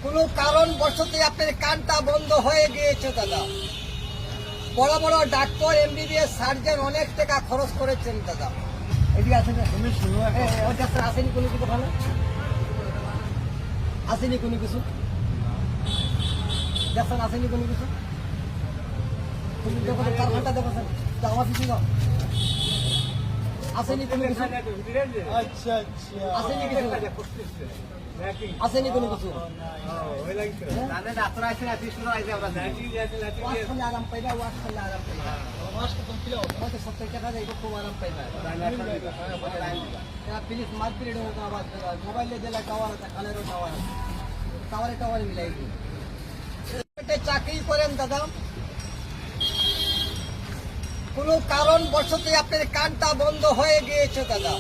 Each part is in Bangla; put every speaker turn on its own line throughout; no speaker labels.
কোনো কারণ বশতে আপনার কানটা বন্ধ হয়ে গিয়েছে দাদা। বড় বড় ডাক্তার, এমবিবিএস, সার্জন অনেক টাকা খরচ করেছেন দাদা। এদিকে আসেন, আসেনি কোনো কিছু, ভালো আসেনি কোনো কিছু, দেখছেন আসেনি কোনো কিছু। তুমি দেখো 4 ঘন্টা দেখো স্যার, আমার কিছু না আসেনি কোনো কিছু।
আচ্ছা আচ্ছা
আসেনি কিছু, আসেনি কোনো কিছু। আরাম পাইবা, ওয়াশ করলে আরাম পাইবা, হয়তো 70 টাকা যাইব, খুব আরাম পাইবা। প্লিজ মার্কেট আবার মোবাইলে দিলে টাওয়ার আছে, খালেরও টাওয়ার আছে, টাওয়ারে মিলাই দিই। চাকরি করেন দাদা, কোনো কারণ বশতে আপনার কানটা বন্ধ হয়ে গিয়েছে দাদা।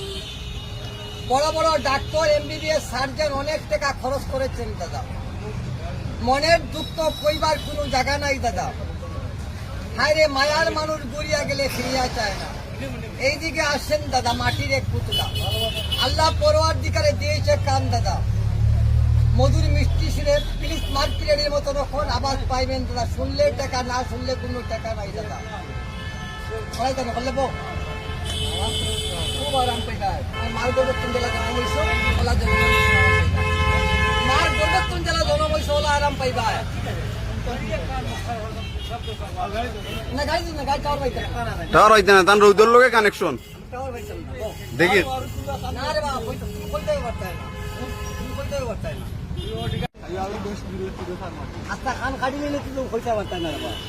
বড় বড় ডাক্তার, এমবিবিএস, সার্জন অনেক টাকা খরচ করেছেন দাদা। মনের দুঃখ কইবার কোনো জায়গা নাই দাদা। হায় রে, মায়ার মানুষ গড়িয়া গেলে ফিরিয়া চায় না। এইদিকে আসেন দাদা, মাটির এক পুতলা আল্লাহ পরোয়ার দিকারে দিয়েছে কান দাদা। মধুর মিষ্টি শুনে প্লিজ মার্কেটের মতো রকম আওয়াজ পাইবেন দাদা। শুনলে টাকা, না শুনলে কোনো টাকা নাই দাদা। খুব আরাম পাইবা। মার গর্বত্তন জেলা জনম হইছ, মার গর্বত্তন জেলা জনম হইছ, ওলা আরাম পাইবা। না গাড়ি দিন না, গাড়ি টাওয়ার পাইতে
টাওয়ার হইতে না, তার রৌদ্রের লগে কানেকশন
টাওয়ার পাইতাম না
দেখি।
না রে বাবা, কইতেও পারতাই না, কইতেও পারতাই না। আস্তা খান কাটি নিলে তুই কইতে পারতাই না রে বাবা।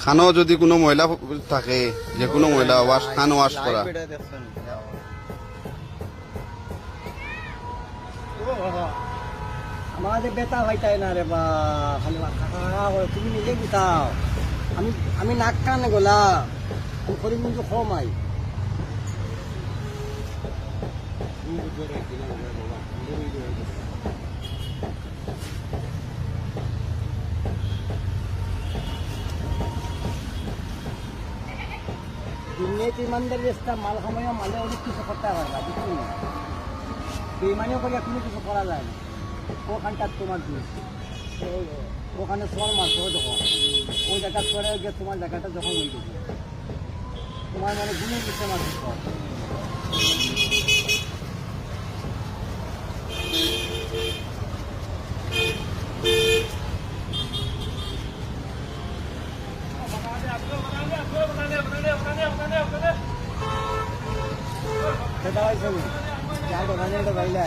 খানো যদি কোনো মহিলা থাকে, যে কোনো মহিলা ওয়াশ, খান ওয়াশ করা।
আমাদের বেতা হইতাই না রে বা, খালি তুমি নিজে গুতাও। আমি নাক কান গোলা, আমি করি কিন্তু কমাই। দুর্নীতি ইমানদারি রাস্তা, মাল সময় মালে অনেক কিছু করতে পারবা, বুঝলি না? বেইমানিও করিয়া কোনো কিছু করা যায় না। ওখানটা তোমার দোষ, ওখানে সর মারছো যখন, ওই জায়গা সরে গিয়ে তোমার জায়গাটা যখন হয়ে গেছে, তোমার মানে গুণের কিছু মারছো সর। সেটা হয়েছে যা দোকানে তো বাইলে